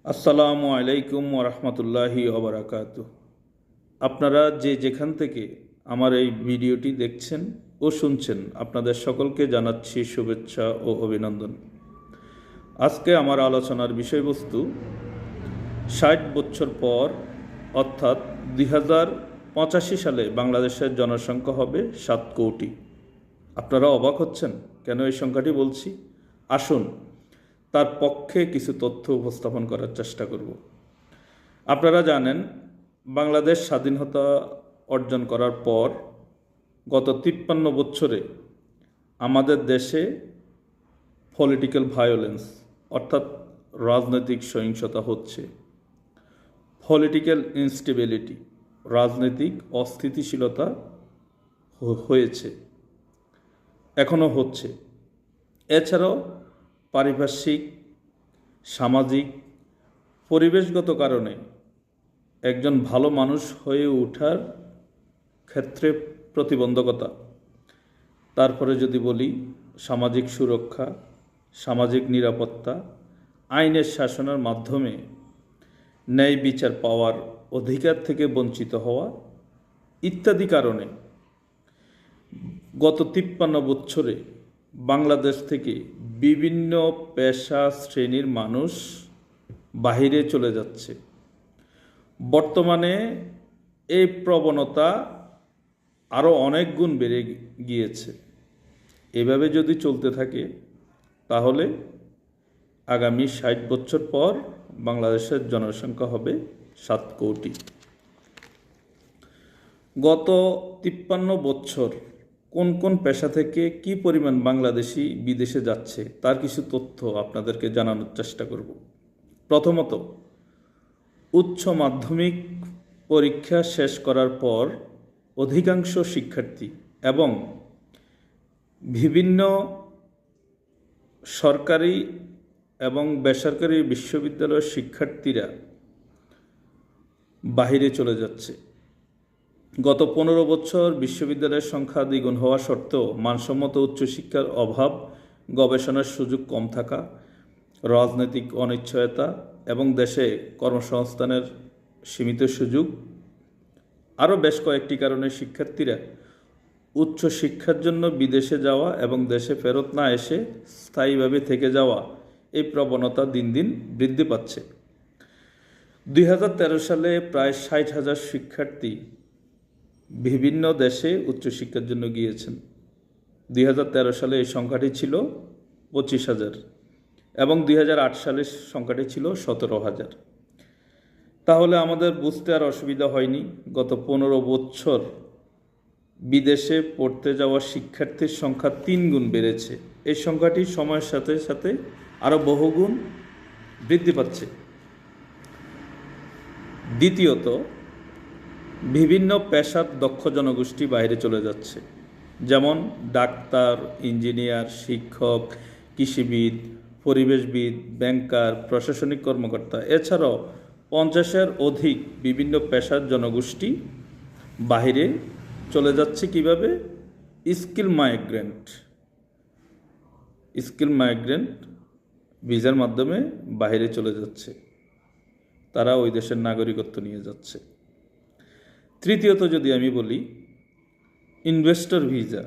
আসসালামু আলাইকুম ওরহমতুল্লাহি ওবরাকাতুহ। আপনারা যেখান থেকে আমার এই ভিডিওটি দেখছেন ও শুনছেন, আপনাদের সকলকে জানাচ্ছি শুভেচ্ছা ও অভিনন্দন। আজকে আমার আলোচনার বিষয়বস্তু ৬০ বছর পর অর্থাৎ ২০৮৫ সালে বাংলাদেশের জনসংখ্যা হবে ৭ কোটি। আপনারা অবাক হচ্ছেন কেন এই সংখ্যাটি বলছি? আসুন তার পক্ষে কিছু তথ্য উপস্থাপন করার চেষ্টা করব। আপনারা জানেন, বাংলাদেশ স্বাধীনতা অর্জন করার পর গত ৫৩ বছরে আমাদের দেশে পলিটিক্যাল ভায়োলেন্স অর্থাৎ রাজনৈতিক সহিংসতা হচ্ছে, পলিটিক্যাল ইনস্টেবিলিটি রাজনৈতিক অস্থিতিশীলতা হয়েছে, এখনও হচ্ছে। এছাড়াও পারিপার্শ্বিক, সামাজিক, পরিবেশগত কারণে একজন ভালো মানুষ হয়ে ওঠার ক্ষেত্রে প্রতিবন্ধকতা। তারপরে যদি বলি সামাজিক সুরক্ষা, সামাজিক নিরাপত্তা, আইনের শাসনের মাধ্যমে ন্যায় বিচার পাওয়ার অধিকার থেকে বঞ্চিত হওয়া ইত্যাদি কারণে গত ৫৩ বছরে বাংলাদেশ থেকে বিভিন্ন পেশা শ্রেণীর মানুষ বাহিরে চলে যাচ্ছে। বর্তমানে এই প্রবণতা আরও অনেক গুণ বেড়ে গিয়েছে। এভাবে যদি চলতে থাকে তাহলে আগামী ৬০ বছর পর বাংলাদেশের জনসংখ্যা হবে ৭ কোটি। গত ৫৩ বছর কোন কোন পেশা থেকে কি পরিমাণ বাংলাদেশি বিদেশে যাচ্ছে তার কিছু তথ্য আপনাদেরকে জানানোর চেষ্টা করব। প্রথমত, উচ্চ মাধ্যমিক পরীক্ষা শেষ করার পর অধিকাংশ শিক্ষার্থী এবং বিভিন্ন সরকারি এবং বেসরকারি বিশ্ববিদ্যালয়ের শিক্ষার্থীরা বাহিরে চলে যাচ্ছে। গত ১৫ বছর বিশ্ববিদ্যালয়ের সংখ্যা দ্বিগুণ হওয়া সত্ত্বেও মানসম্মত উচ্চশিক্ষার অভাব, গবেষণার সুযোগ কম থাকা, রাজনৈতিক অনিশ্চয়তা এবং দেশে কর্মসংস্থানের সীমিত সুযোগ, আরও বেশ কয়েকটি কারণে শিক্ষার্থীরা উচ্চশিক্ষার জন্য বিদেশে যাওয়া এবং দেশে ফেরত না এসে স্থায়ীভাবে থেকে যাওয়া, এই প্রবণতা দিন দিন বৃদ্ধি পাচ্ছে। ২০১৩ সালে প্রায় ৬০,০০০ শিক্ষার্থী বিভিন্ন দেশে উচ্চশিক্ষার জন্য গিয়েছেন। ২০১৩ সালে এই সংখ্যাটি ছিল ২৫,০০০ এবং ২০০৮ সালের সংখ্যাটি ছিল ১৭,০০০। তাহলে আমাদের বুঝতে আর অসুবিধা হয়নি, গত ১৫ বছর বিদেশে পড়তে যাওয়া শিক্ষার্থীর সংখ্যা ৩ গুণ বেড়েছে। এই সংখ্যাটি সময়ের সাথে সাথে আরও বহুগুণ বৃদ্ধি পাচ্ছে। দ্বিতীয়ত, বিভিন্ন পেশার দক্ষ জনগোষ্ঠী বাইরে চলে যাচ্ছে, যেমন ডাক্তার, ইঞ্জিনিয়ার, শিক্ষক, কৃষিবিদ, পরিবেশবিদ, ব্যাংকার, প্রশাসনিক কর্মকর্তা। এছাড়াও ৫০-এর অধিক বিভিন্ন পেশার জনগোষ্ঠী বাহিরে চলে যাচ্ছে। কিভাবে? স্কিল মাইগ্রেন্ট ভিসার মাধ্যমে বাহিরে চলে যাচ্ছে, তারা ওই দেশের নাগরিকত্ব নিয়ে যাচ্ছে। তৃতীয়ত যদি আমি বলি, ইনভেস্টর ভিসা,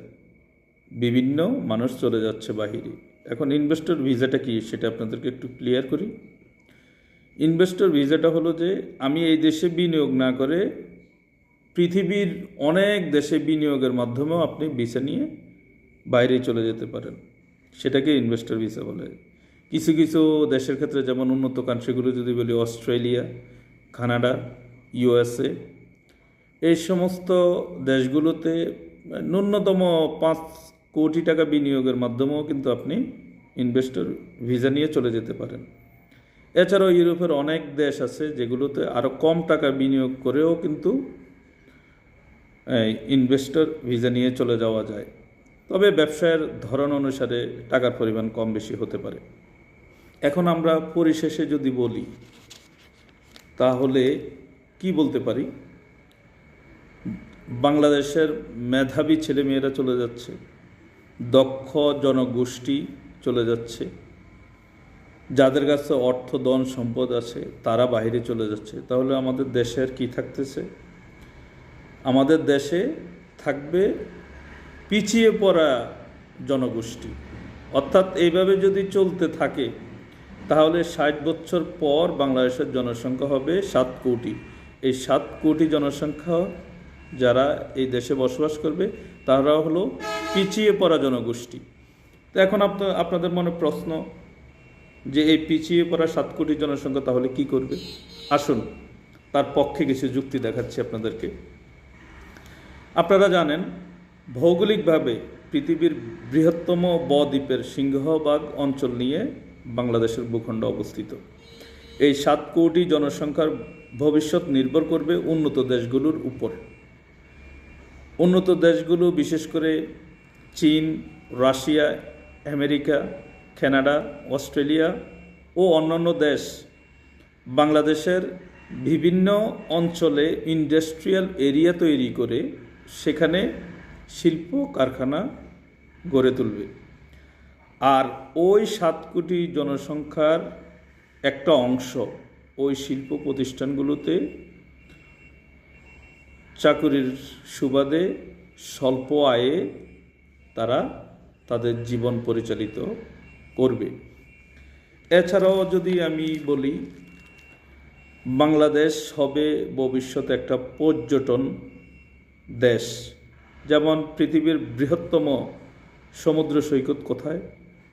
বিভিন্ন মানুষ চলে যাচ্ছে বাহিরে। এখন ইনভেস্টর ভিসাটা কি সেটা আপনাদেরকে একটু ক্লিয়ার করি। ইনভেস্টর ভিসাটা হলো যে আমি এই দেশে বিনিয়োগ না করে পৃথিবীর অনেক দেশে বিনিয়োগের মাধ্যমেও আপনি ভিসা নিয়ে বাইরে চলে যেতে পারেন, সেটাকে ইনভেস্টর ভিসা বলে। কিছু কিছু দেশের ক্ষেত্রে, যেমন উন্নত কান্ট্রিগুলো যদি বলি, অস্ট্রেলিয়া, কানাডা, ইউএসএ, এই সমস্ত দেশগুলোতে ন্যূনতম ৫ কোটি টাকা বিনিয়োগের মাধ্যমেও কিন্তু আপনি ইনভেস্টর ভিসা নিয়ে চলে যেতে পারেন। এছাড়াও ইউরোপের অনেক দেশ আছে যেগুলোতে আরও কম টাকা বিনিয়োগ করেও কিন্তু ইনভেস্টর ভিসা নিয়ে চলে যাওয়া যায়। তবে ব্যবসায়ের ধরন অনুসারে টাকার পরিমাণ কম বেশি হতে পারে। এখন আমরা পরিশেষে যদি বলি তাহলে কি বলতে পারি? বাংলাদেশের মেধাবী ছেলেমেয়েরা চলে যাচ্ছে, দক্ষ জনগোষ্ঠী চলে যাচ্ছে, যাদের কাছে অর্থ ধন সম্পদ আছে তারা বাইরে চলে যাচ্ছে, তাহলে আমাদের দেশে আর কি থাকতেছে? আমাদের দেশে থাকবে পিছিয়ে পড়া জনগোষ্ঠী। অর্থাৎ এইভাবে যদি চলতে থাকে তাহলে 60 বছর পর বাংলাদেশের জনসংখ্যা হবে 7 কোটি। এই 7 কোটি জনসংখ্যা যারা এই দেশে বসবাস করবে তারা হলো পিছিয়ে পড়া জনগোষ্ঠী। তো এখন আপনাদের মনে প্রশ্ন যে এই পিছিয়ে পড়া 7 কোটি জনসংখ্যা তাহলে কি করবে? আসুন তার পক্ষে কিছু যুক্তি দেখাচ্ছি আপনাদেরকে। আপনারা জানেন ভৌগোলিকভাবে পৃথিবীর বৃহত্তম বদ্বীপের সিংহভাগ অঞ্চল নিয়ে বাংলাদেশের ভূখণ্ড অবস্থিত। এই 7 কোটি জনসংখ্যার ভবিষ্যৎ নির্ভর করবে উন্নত দেশগুলোর উপর। উন্নত দেশগুলো বিশেষ করে চীন, রাশিয়া, আমেরিকা, কানাডা, অস্ট্রেলিয়া ও অন্যান্য দেশ বাংলাদেশের বিভিন্ন অঞ্চলে ইন্ডাস্ট্রিয়াল এরিয়া তৈরি করে সেখানে শিল্প কারখানা গড়ে তুলবে। আর ওই 7 কোটি জনসংখ্যার একটা অংশ ওই শিল্প প্রতিষ্ঠানগুলোতে চাকুরির সুবাদে স্বল্প আয়ে তারা তাদের জীবন পরিচালিত করবে। এছাড়াও যদি আমি বলি, বাংলাদেশ হবে ভবিষ্যতে একটা পর্যটন দেশ। যেমন পৃথিবীর বৃহত্তম সমুদ্র সৈকত কোথায়?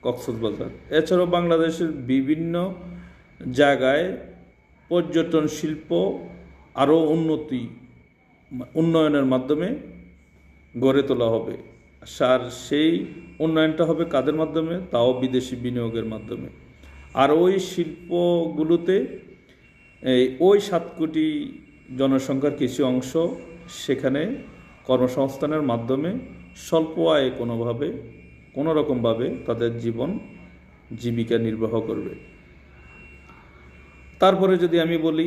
কক্সবাজার। এছাড়াও বাংলাদেশের বিভিন্ন জায়গায় পর্যটন শিল্প আরও উন্নয়নের মাধ্যমে গড়ে তোলা হবে। আর সেই উন্নয়নটা হবে কাদের মাধ্যমে? তাও বিদেশি বিনিয়োগের মাধ্যমে। আর ওই শিল্পগুলোতে ওই 7 কোটি জনসংখ্যার কিছু অংশ সেখানে কর্মসংস্থানের মাধ্যমে স্বল্প আয়ে কোনো রকমভাবে তাদের জীবিকা নির্বাহ করবে। তারপরে যদি আমি বলি,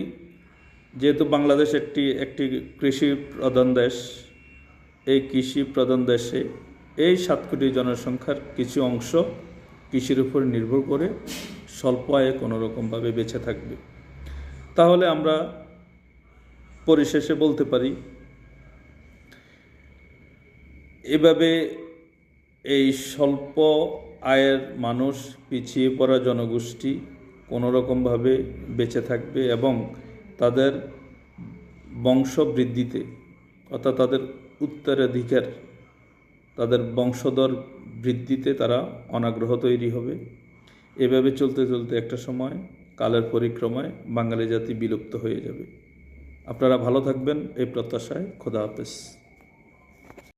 যেহেতু বাংলাদেশ একটি কৃষি প্রধান দেশ, এই কৃষি প্রধান দেশে এই 7 কোটি জনসংখ্যার কিছু অংশ কৃষির উপর নির্ভর করে স্বল্প আয়ে কোনো রকমভাবে বেঁচে থাকবে। তাহলে আমরা পরিশেষে বলতে পারি, এভাবে এই স্বল্প আয়ের মানুষ, পিছিয়ে পড়া জনগোষ্ঠী কোনো রকমভাবে বেঁচে থাকবে এবং তাদের বংশ বৃদ্ধিতে, অর্থাৎ তাদের উত্তরাধিকার, তাদের বংশধর বৃদ্ধিতে তারা অনাগ্রহ তৈরি হবে। এভাবে চলতে চলতে একটা সময় কালের পরিক্রমায় বাঙালি জাতি বিলুপ্ত হয়ে যাবে। আপনারা ভালো থাকবেন এই প্রত্যাশায়। খোদা হাফেজ।